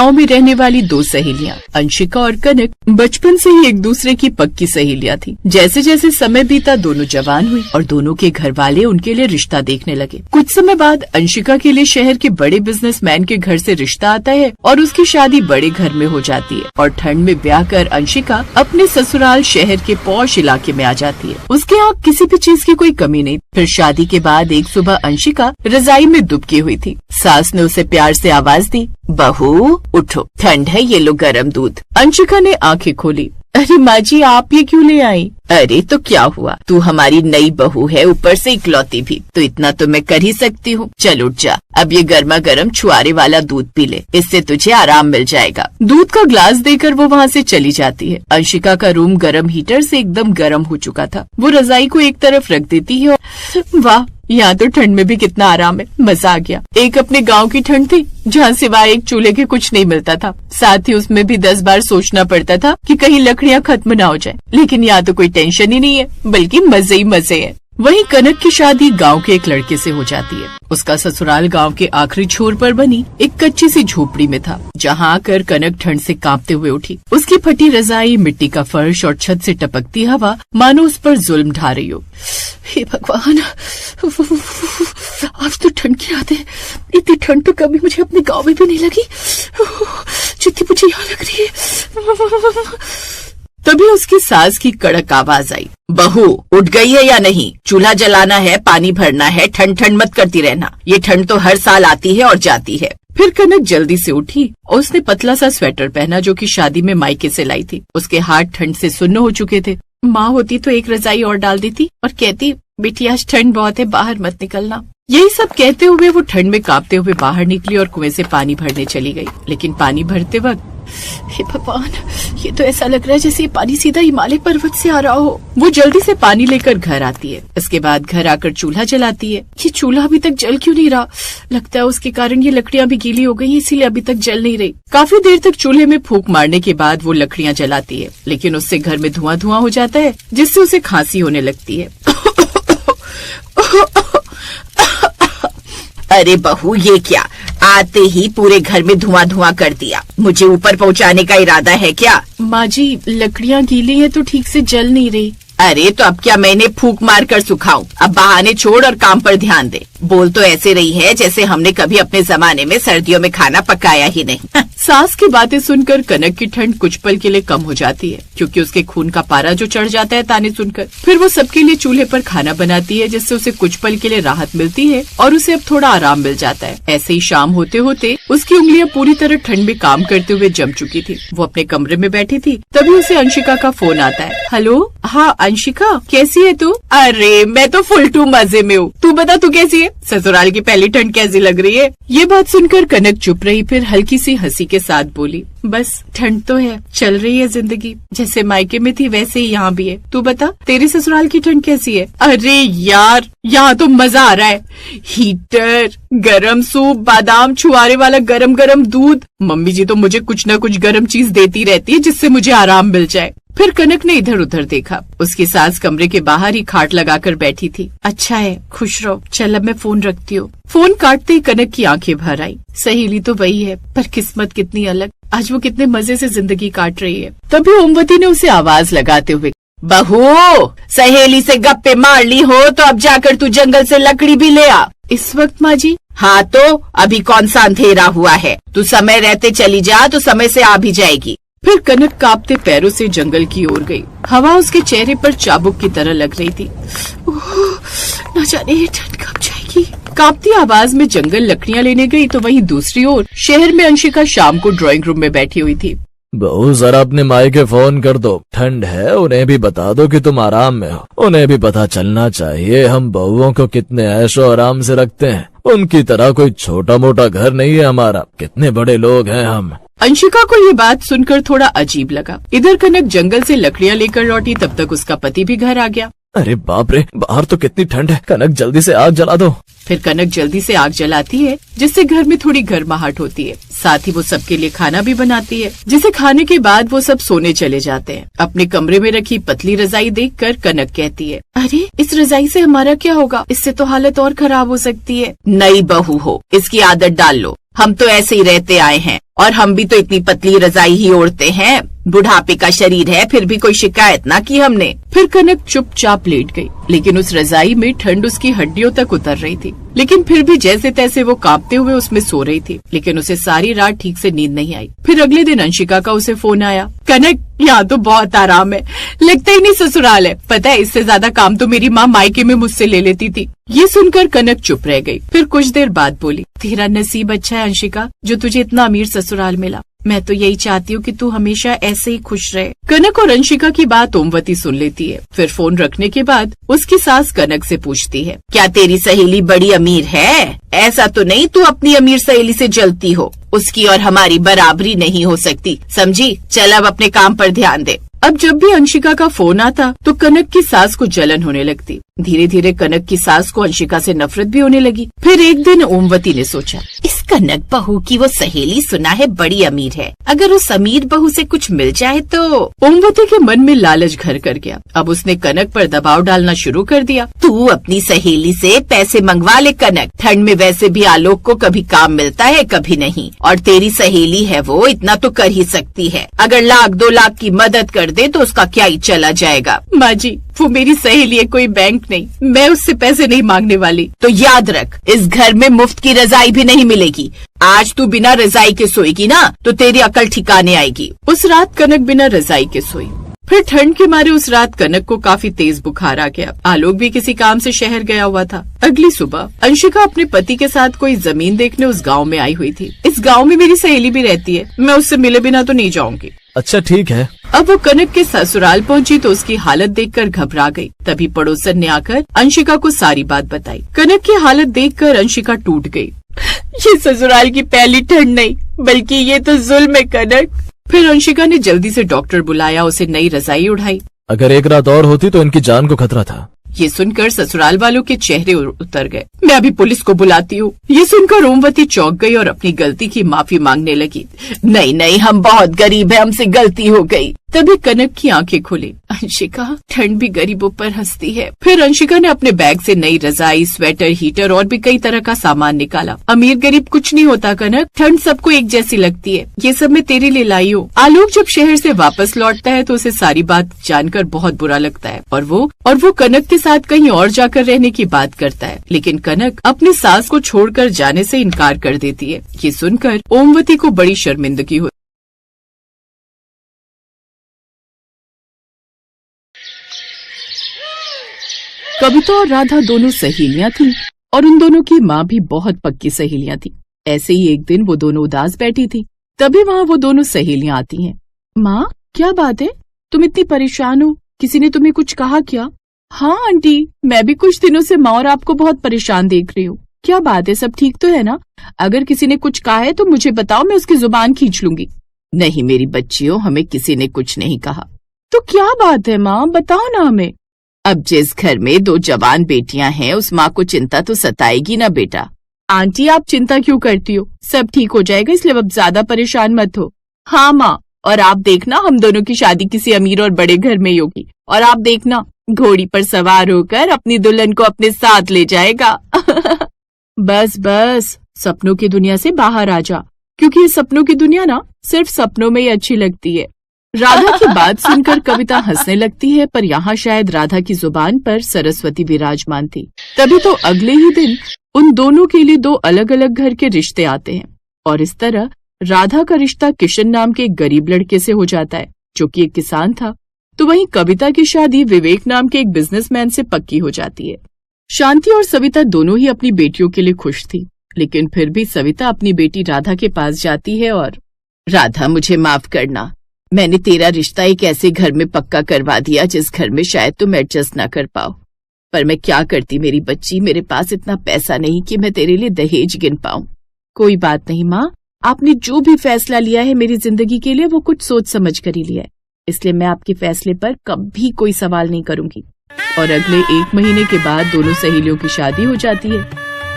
गांव में रहने वाली दो सहेलियां अंशिका और कनक बचपन से ही एक दूसरे की पक्की सहेलियां थी। जैसे जैसे समय बीता दोनों जवान हुई और दोनों के घर वाले उनके लिए रिश्ता देखने लगे। कुछ समय बाद अंशिका के लिए शहर के बड़े बिजनेसमैन के घर से रिश्ता आता है और उसकी शादी बड़े घर में हो जाती है और ठंड में ब्याह कर अंशिका अपने ससुराल शहर के पॉश इलाके में आ जाती है। उसके यहाँ किसी भी चीज की कोई कमी नहीं। फिर शादी के बाद एक सुबह अंशिका रजाई में दुबकी हुई थी। सास ने उसे प्यार से आवाज दी, बहू उठो, ठंड है, ये लो गरम दूध। अंशिका ने आंखें खोली। अरे माँ जी, आप ये क्यों ले आई? अरे तो क्या हुआ, तू हमारी नई बहू है, ऊपर से इकलौती भी, तो इतना तो मैं कर ही सकती हूँ। चल उठ जा, अब ये गर्मा गर्म छुआरे वाला दूध पी ले, इससे तुझे आराम मिल जाएगा। दूध का ग्लास देकर वो वहाँ से चली जाती है। अंशिका का रूम गर्म हीटर से एकदम गर्म हो चुका था। वो रजाई को एक तरफ रख देती है और वाह, यहाँ तो ठंड में भी कितना आराम है, मजा आ गया। एक अपने गांव की ठंड थी जहाँ सिवाय एक चूल्हे के कुछ नहीं मिलता था। साथ ही उसमें भी 10 बार सोचना पड़ता था कि कहीं लकड़ियाँ खत्म ना हो जाए। लेकिन यहाँ तो कोई टेंशन ही नहीं है, बल्कि मजे ही मजे है। वहीं कनक की शादी गांव के एक लड़के से हो जाती है। उसका ससुराल गांव के आखिरी छोर पर बनी एक कच्ची सी झोपड़ी में था, जहां आकर कनक ठंड से कांपते हुए उठी। उसकी फटी रजाई, मिट्टी का फर्श और छत से टपकती हवा मानो उस पर जुल्म ढा रही हो। हे भगवान, आज तो ठंड की याद है। इतनी ठंड तो कभी मुझे अपने गाँव में भी नहीं लगी जितनी मुझे यहाँ लग रही है। तभी उसकी सास की कड़क आवाज आई, बहू उठ गई है या नहीं? चूल्हा जलाना है, पानी भरना है, ठंड ठंड मत करती रहना। ये ठंड तो हर साल आती है और जाती है। फिर कनक जल्दी से उठी और उसने पतला सा स्वेटर पहना जो कि शादी में मायके से लाई थी। उसके हाथ ठंड से सुन्न हो चुके थे। माँ होती तो एक रजाई और डाल देती और कहती, बेटी आज ठंड बहुत है, बाहर मत निकलना। यही सब कहते हुए वो ठंड में कांपते हुए बाहर निकली और कुएं से पानी भरने चली गई। लेकिन पानी भरते वक्त, हे भगवान, ये तो ऐसा लग रहा है जैसे ये पानी सीधा हिमालय पर्वत से आ रहा हो। वो जल्दी से पानी लेकर घर आती है। इसके बाद घर आकर चूल्हा जलाती है। ये चूल्हा अभी तक जल क्यों नहीं रहा? लगता है उसके कारण ये लकड़ियाँ भी गीली हो गई, इसीलिए अभी तक जल नहीं रही। काफी देर तक चूल्हे में फूंक मारने के बाद वो लकड़ियाँ जलाती है, लेकिन उससे घर में धुआं धुआं हो जाता है, जिससे उसे खांसी होने लगती है। अरे बहू, ये क्या, आते ही पूरे घर में धुआं धुआं कर दिया। मुझे ऊपर पहुंचाने का इरादा है क्या? माँ जी, लकड़ियाँ गीली है तो ठीक से जल नहीं रही। अरे तो अब क्या मैंने फूंक मार कर सुखाऊं? अब बहाने छोड़ और काम पर ध्यान दे। बोल तो ऐसे रही है जैसे हमने कभी अपने जमाने में सर्दियों में खाना पकाया ही नहीं। सास की बातें सुनकर कनक की ठंड कुछ पल के लिए कम हो जाती है, क्योंकि उसके खून का पारा जो चढ़ जाता है ताने सुनकर। फिर वो सबके लिए चूल्हे पर खाना बनाती है, जिससे उसे कुछ पल के लिए राहत मिलती है और उसे अब थोड़ा आराम मिल जाता है। ऐसे ही शाम होते होते उसकी उंगलियां पूरी तरह ठंड में काम करते हुए जम चुकी थी। वो अपने कमरे में बैठी थी, तभी उसे अंशिका का फोन आता है। हेलो, हाँ अंशिका, कैसी है तू? अरे मैं तो फुल टू मजे में हूँ, तू बता तू कैसी है? ससुराल की पहली ठंड कैसी लग रही है? ये बात सुनकर कनक चुप रही, फिर हल्की सी हंसी के साथ बोली, बस ठंड तो है, चल रही है जिंदगी, जैसे मायके में थी वैसे ही यहाँ भी है। तू बता, तेरे ससुराल की ठंड कैसी है? अरे यार, यहाँ तो मजा आ रहा है। हीटर, गरम सूप, बादाम छुआरे वाला गरम गरम दूध। मम्मी जी तो मुझे कुछ न कुछ गरम चीज देती रहती है जिससे मुझे आराम मिल जाए। फिर कनक ने इधर उधर देखा। उसकी सास कमरे के बाहर ही खाट लगाकर बैठी थी। अच्छा है, खुश रहो, चल अब मैं फोन रखती हूँ। फोन काटते ही कनक की आंखें भर आई। सहेली तो वही है, पर किस्मत कितनी अलग। आज वो कितने मजे से जिंदगी काट रही है। तभी ओमवती ने उसे आवाज लगाते हुए, बहू, सहेली से गप्पे मार ली हो तो अब जाकर तू जंगल से लकड़ी भी ले आ। इस वक्त माँ जी? हाँ तो अभी कौन सा अंधेरा हुआ है, तू समय रहते चली जा तो समय से आ भी जाएगी। फिर कनक कांपते पैरों से जंगल की ओर गई। हवा उसके चेहरे पर चाबुक की तरह लग रही थी। न जाने ये ठंड कब जाएगी। कांपती आवाज में जंगल लकड़ियां लेने गई तो वहीं दूसरी ओर शहर में अंशिका शाम को ड्राइंग रूम में बैठी हुई थी। बहू जरा अपने मायके फोन कर दो, ठंड है, उन्हें भी बता दो कि तुम आराम में हो। उन्हें भी पता चलना चाहिए हम बहुओं को कितने ऐशो आराम से रखते हैं। उनकी तरह कोई छोटा मोटा घर नहीं है हमारा, कितने बड़े लोग हैं हम। अंशिका को ये बात सुनकर थोड़ा अजीब लगा। इधर कनक जंगल से लकड़ियां लेकर लौटी, तब तक उसका पति भी घर आ गया। अरे बाप रे, बाहर तो कितनी ठंड है, कनक जल्दी से आग जला दो। फिर कनक जल्दी से आग जलाती है, जिससे घर में थोड़ी गर्माहट होती है। साथ ही वो सबके लिए खाना भी बनाती है, जिसे खाने के बाद वो सब सोने चले जाते हैं। अपने कमरे में रखी पतली रजाई देखकर कनक कहती है, अरे इस रजाई से हमारा क्या होगा? इससे तो हालत और खराब हो सकती है। नई बहू हो, इसकी आदत डाल लो। हम तो ऐसे ही रहते आए हैं और हम भी तो इतनी पतली रजाई ही ओढ़ते हैं, बुढ़ापे का शरीर है, फिर भी कोई शिकायत ना की हमने। फिर कनक चुपचाप लेट गई, लेकिन उस रजाई में ठंड उसकी हड्डियों तक उतर रही थी। लेकिन फिर भी जैसे तैसे वो कांपते हुए उसमें सो रही थी, लेकिन उसे सारी रात ठीक से नींद नहीं आई। फिर अगले दिन अंशिका का उसे फोन आया, कनक यहाँ तो बहुत आराम है, लगता ही नहीं ससुराल है। पता है इससे ज्यादा काम तो मेरी माँ मायके में मुझसे ले लेती थी। ये सुनकर कनक चुप रह गई। फिर कुछ देर बाद बोली, तेरा नसीब अच्छा है अंशिका, जो तुझे इतना अमीर ससुराल मिला। मैं तो यही चाहती हूँ कि तू हमेशा ऐसे ही खुश रहे। कनक और अंशिका की बात ओमवती सुन लेती है। फिर फोन रखने के बाद उसकी सास कनक से पूछती है, क्या तेरी सहेली बड़ी अमीर है? ऐसा तो नहीं तू अपनी अमीर सहेली से जलती हो, उसकी और हमारी बराबरी नहीं हो सकती, समझी? चल अब अपने काम पर ध्यान दे। अब जब भी अंशिका का फोन आता तो कनक की सास को जलन होने लगती। धीरे धीरे कनक की सास को अंशिका से नफरत भी होने लगी। फिर एक दिन ओमवती ने सोचा, इस कनक बहू की वो सहेली सुना है बड़ी अमीर है, अगर उस अमीर बहू से कुछ मिल जाए तो। ओमवती के मन में लालच घर कर गया। अब उसने कनक पर दबाव डालना शुरू कर दिया। तू अपनी सहेली से पैसे मंगवा ले कनक, ठंड में वैसे भी आलोक को कभी काम मिलता है कभी नहीं, और तेरी सहेली है वो इतना तो कर ही सकती है। अगर 1-2 लाख की मदद कर दे तो उसका क्या ही चला जाएगा। माँ जी वो मेरी सहेली है, कोई बैंक नहीं, मैं उससे पैसे नहीं मांगने वाली। तो याद रख, इस घर में मुफ्त की रजाई भी नहीं मिलेगी। आज तू बिना रजाई के सोएगी ना तो तेरी अकल ठिकाने आएगी। उस रात कनक बिना रजाई के सोई। फिर ठंड के मारे उस रात कनक को काफी तेज बुखार आ गया। आलोक भी किसी काम से शहर गया हुआ था। अगली सुबह अंशिका अपने पति के साथ कोई जमीन देखने उस गांव में आई हुई थी। इस गांव में मेरी सहेली भी रहती है, मैं उससे मिले बिना तो नहीं जाऊंगी। अच्छा ठीक है। अब वो कनक के ससुराल पहुंची तो उसकी हालत देखकर घबरा गई। तभी पड़ोसन ने आकर अंशिका को सारी बात बताई। कनक की हालत देखकर अंशिका टूट गई। ये ससुराल की पहली ठंड नहीं बल्कि ये तो जुल्म है कनक। फिर अंशिका ने जल्दी से डॉक्टर बुलाया, उसे नई रजाई उठाई। अगर एक रात और होती तो इनकी जान को खतरा था। ये सुनकर ससुराल वालों के चेहरे उतर गए। मैं अभी पुलिस को बुलाती हूँ। ये सुनकर ओमवती चौंक गई और अपनी गलती की माफी मांगने लगी। नहीं नहीं, हम बहुत गरीब है, हमसे गलती हो गई। तभी कनक की आंखें खुली। अंशिका, ठंड भी गरीबों पर हंसती है। फिर अंशिका ने अपने बैग से नई रजाई, स्वेटर, हीटर और भी कई तरह का सामान निकाला। अमीर गरीब कुछ नहीं होता कनक, ठंड सबको एक जैसी लगती है। ये सब मैं तेरे लिए लाई हूँ। आलोक जब शहर से वापस लौटता है तो उसे सारी बात जानकर बहुत बुरा लगता है और वो कनक के साथ कहीं और जाकर रहने की बात करता है। लेकिन कनक अपनी सास को छोड़कर जाने से इनकार कर देती है। ये सुनकर ओमवती को बड़ी शर्मिंदगी हुई। कविता और राधा दोनों सहेलियां थीं और उन दोनों की माँ भी बहुत पक्की सहेलियां थी। ऐसे ही एक दिन वो दोनों उदास बैठी थी, तभी वहाँ वो दोनों सहेलियां आती हैं। माँ, क्या बात है, तुम इतनी परेशान हो? किसी ने तुम्हें कुछ कहा क्या? हाँ आंटी, मैं भी कुछ दिनों से माँ और आपको बहुत परेशान देख रही हूँ। क्या बात है, सब ठीक तो है ना? अगर किसी ने कुछ कहा है तो मुझे बताओ, मैं उसकी जुबान खींच लूंगी। नहीं मेरी बच्चियों, हमें किसी ने कुछ नहीं कहा। तो क्या बात है माँ, बताओ ना हमें। अब जिस घर में 2 जवान बेटियां हैं उस माँ को चिंता तो सताएगी ना बेटा। आंटी आप चिंता क्यों करती हो, सब ठीक हो जाएगा, इसलिए अब ज्यादा परेशान मत हो। हाँ माँ, और आप देखना हम दोनों की शादी किसी अमीर और बड़े घर में ही होगी, और आप देखना घोड़ी पर सवार होकर अपनी दुल्हन को अपने साथ ले जाएगा। बस बस, सपनों की दुनिया से बाहर आ जा, क्योंकि ये सपनों की दुनिया ना सिर्फ सपनों में ही अच्छी लगती है। राधा की बात सुनकर कविता हंसने लगती है, पर यहाँ शायद राधा की जुबान पर सरस्वती विराजमान थी। तभी तो अगले ही दिन उन दोनों के लिए 2 अलग अलग घर के रिश्ते आते हैं और इस तरह राधा का रिश्ता किशन नाम के एक गरीब लड़के से हो जाता है जो कि एक किसान था। तो वहीं कविता की शादी विवेक नाम के एक बिजनेसमैन से पक्की हो जाती है। शांति और सविता दोनों ही अपनी बेटियों के लिए खुश थी, लेकिन फिर भी सविता अपनी बेटी राधा के पास जाती है और, राधा मुझे माफ करना, मैंने तेरा रिश्ता एक ऐसे घर में पक्का करवा दिया जिस घर में शायद तुम एडजस्ट ना कर पाओ। पर मैं क्या करती मेरी बच्ची, मेरे पास इतना पैसा नहीं कि मैं तेरे लिए दहेज गिन पाऊं। कोई बात नहीं माँ, आपने जो भी फैसला लिया है मेरी जिंदगी के लिए वो कुछ सोच समझ कर ही लिया है, इसलिए मैं आपके फैसले पर कभी कोई सवाल नहीं करूंगी। और अगले 1 महीने के बाद दोनों सहेलियों की शादी हो जाती है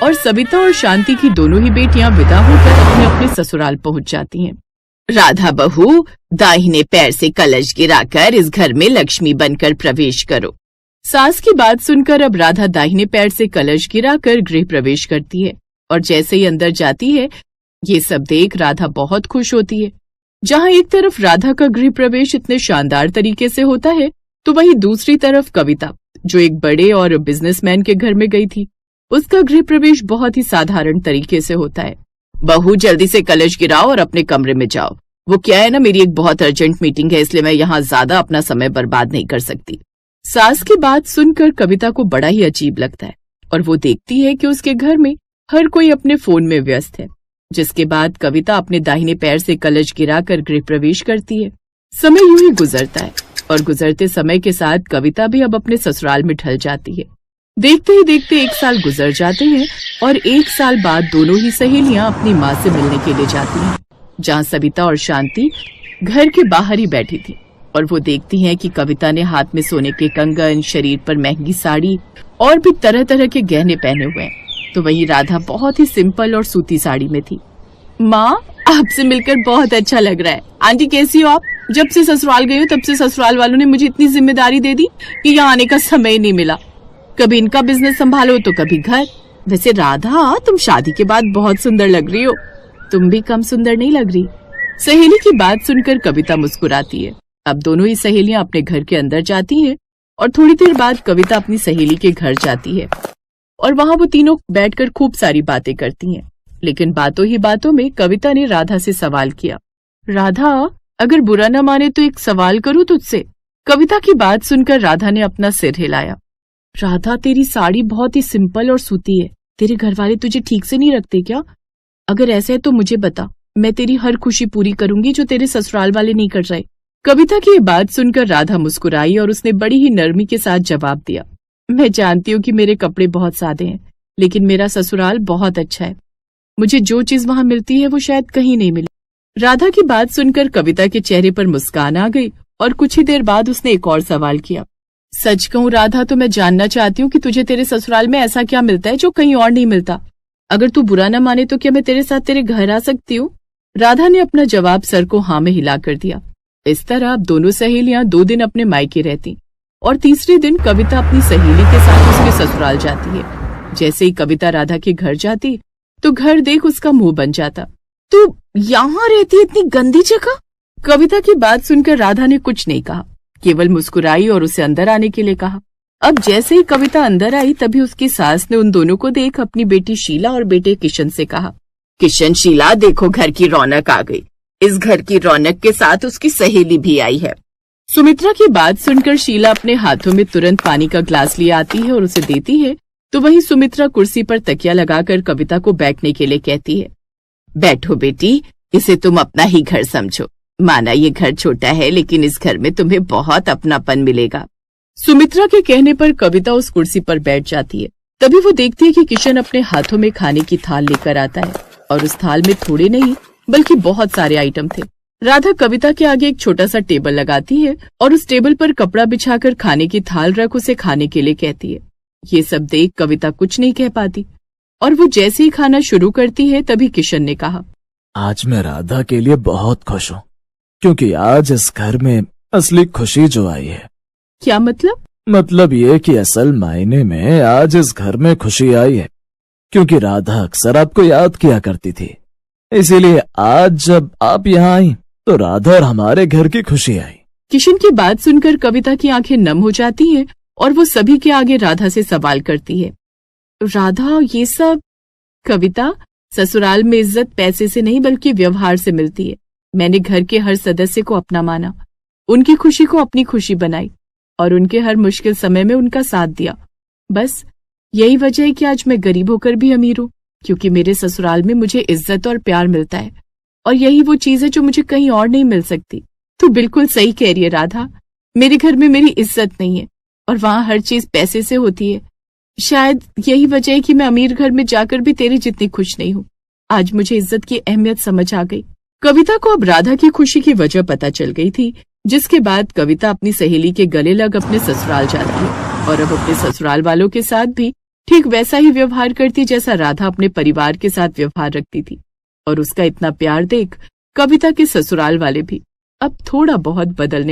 और सविता और शांति की दोनों ही बेटियां विदा होकर अपने अपने ससुराल पहुंच जाती हैं। राधा बहू, दाहिने पैर से कलश गिराकर इस घर में लक्ष्मी बनकर प्रवेश करो। सास की बात सुनकर अब राधा दाहिने पैर से कलश गिराकर गृह प्रवेश करती है और जैसे ही अंदर जाती है ये सब देख राधा बहुत खुश होती है। जहाँ एक तरफ राधा का गृह प्रवेश इतने शानदार तरीके से होता है, तो वहीं दूसरी तरफ कविता, जो एक बड़े और बिजनेसमैन के घर में गई थी, उसका गृह प्रवेश बहुत ही साधारण तरीके से होता है। बहू, जल्दी से कलश गिराओ और अपने कमरे में जाओ। वो क्या है ना, मेरी एक बहुत अर्जेंट मीटिंग है, इसलिए मैं यहाँ ज्यादा अपना समय बर्बाद नहीं कर सकती। सास की बात सुनकर कविता को बड़ा ही अजीब लगता है और वो देखती है कि उसके घर में हर कोई अपने फोन में व्यस्त है। जिसके बाद कविता अपने दाहिने पैर से कलश गिराकर गृह प्रवेश करती है। समय यूं ही गुजरता है और गुजरते समय के साथ कविता भी अब अपने ससुराल में ढल जाती है। देखते ही देखते 1 साल गुजर जाते हैं और 1 साल बाद दोनों ही सहेलियां अपनी माँ से मिलने के लिए जाती हैं, जहाँ सविता और शांति घर के बाहर ही बैठी थी और वो देखती हैं कि कविता ने हाथ में सोने के कंगन, शरीर पर महंगी साड़ी और भी तरह तरह के गहने पहने हुए हैं। तो वहीं राधा बहुत ही सिंपल और सूती साड़ी में थी। माँ, आपसे मिलकर बहुत अच्छा लग रहा है। आंटी, कैसी हो आप? जब से ससुराल गई हो तब से ससुराल वालों ने मुझे इतनी जिम्मेदारी दे दी कि यहाँ आने का समय नहीं मिला। कभी इनका बिजनेस संभालो तो कभी घर। वैसे राधा, तुम शादी के बाद बहुत सुंदर लग रही हो। तुम भी कम सुंदर नहीं लग रही। सहेली की बात सुनकर कविता मुस्कुराती है। अब दोनों ही सहेलियां अपने घर के अंदर जाती हैं और थोड़ी देर बाद कविता अपनी सहेली के घर जाती है और वहां वो तीनों बैठकर खूब सारी बातें करती हैं। लेकिन बातों ही बातों में कविता ने राधा से सवाल किया, राधा, अगर बुरा न माने तो एक सवाल करूं तुझसे? कविता की बात सुनकर राधा ने अपना सिर हिलाया। राधा, तेरी साड़ी बहुत ही सिंपल और सूती है। तेरे घर वाले तुझे ठीक से नहीं रखते क्या? अगर ऐसा है तो मुझे बता, मैं तेरी हर खुशी पूरी करूंगी जो तेरे ससुराल वाले नहीं कर रहे। कविता की ये बात सुनकर राधा मुस्कुराई और उसने बड़ी ही नरमी के साथ जवाब दिया, मैं जानती हूँ कि मेरे कपड़े बहुत सादे हैं, लेकिन मेरा ससुराल बहुत अच्छा है। मुझे जो चीज वहां मिलती है वो शायद कहीं नहीं मिली। राधा की बात सुनकर कविता के चेहरे पर मुस्कान आ गई और कुछ ही देर बाद उसने एक और सवाल किया, सच कहूँ राधा, तो मैं जानना चाहती हूँ कि तुझे तेरे ससुराल में ऐसा क्या मिलता है जो कहीं और नहीं मिलता? अगर तू बुरा न माने तो क्या मैं तेरे साथ तेरे घर आ सकती हूँ? राधा ने अपना जवाब सर को हाँ में हिला कर दिया। इस तरह अब दोनों सहेलियां 2 दिन अपने मायके रहती और तीसरे दिन कविता अपनी सहेली के साथ उसके ससुराल जाती है। जैसे ही कविता राधा के घर जाती तो घर देख उसका मुंह बन जाता। तू यहाँ रहती है इतनी गंदी जगह? कविता की बात सुनकर राधा ने कुछ नहीं कहा, केवल मुस्कुराई और उसे अंदर आने के लिए कहा। अब जैसे ही कविता अंदर आई तभी उसकी सास ने उन दोनों को देख अपनी बेटी शीला और बेटे किशन से कहा, किशन, शीला, देखो घर की रौनक आ गई। इस घर की रौनक के साथ उसकी सहेली भी आई है। सुमित्रा की बात सुनकर शीला अपने हाथों में तुरंत पानी का ग्लास लिए आती है और उसे देती है, तो वहीं सुमित्रा कुर्सी पर तकिया लगाकर कविता को बैठने के लिए कहती है, बैठो बेटी, इसे तुम अपना ही घर समझो। माना ये घर छोटा है, लेकिन इस घर में तुम्हें बहुत अपनापन मिलेगा। सुमित्रा के कहने पर कविता उस कुर्सी पर बैठ जाती है। तभी वो देखती है कि किशन अपने हाथों में खाने की थाल लेकर आता है और उस थाल में थोड़े नहीं बल्कि बहुत सारे आइटम थे। राधा कविता के आगे एक छोटा सा टेबल लगाती है और उस टेबल पर कपड़ा बिछाकर खाने की थाल रख उसे खाने के लिए कहती है। ये सब देख कविता कुछ नहीं कह पाती और वो जैसे ही खाना शुरू करती है तभी किशन ने कहा, आज मैं राधा के लिए बहुत खुश हूँ, क्योंकि आज इस घर में असली खुशी जो आई है। क्या मतलब? मतलब ये कि असल मायने में आज इस घर में खुशी आई है, क्योंकि राधा अक्सर आपको याद किया करती थी। इसीलिए आज जब आप यहाँ आई तो राधा और हमारे घर की खुशी आई। किशन की बात सुनकर कविता की आंखें नम हो जाती हैं और वो सभी के आगे राधा से सवाल करती है, राधा, ये सब? कविता, ससुराल में इज्जत पैसे से नहीं बल्कि व्यवहार से मिलती है। मैंने घर के हर सदस्य को अपना माना, उनकी खुशी को अपनी खुशी बनाई और उनके हर मुश्किल समय में उनका साथ दिया। बस यही वजह है कि आज मैं गरीब होकर भी अमीर हूँ, क्योंकि मेरे ससुराल में मुझे इज्जत और प्यार मिलता है और यही वो चीज है जो मुझे कहीं और नहीं मिल सकती। तू बिल्कुल सही कह रही है राधा, मेरे घर में मेरी इज्जत नहीं है और वहाँ हर चीज पैसे से होती है। शायद यही वजह है कि मैं अमीर घर में जाकर भी तेरी जितनी खुश नहीं हूँ। आज मुझे इज्जत की अहमियत समझ आ गई। कविता को अब राधा की खुशी की वजह पता चल गई थी, जिसके बाद कविता अपनी सहेली के गले लग अपने ससुराल जाती है और अब अपने ससुराल वालों के साथ भी ठीक वैसा ही व्यवहार करती जैसा राधा अपने परिवार के साथ व्यवहार रखती थी। और उसका इतना प्यार देख कविता के ससुराल वाले भी अब थोड़ा बहुत बदलने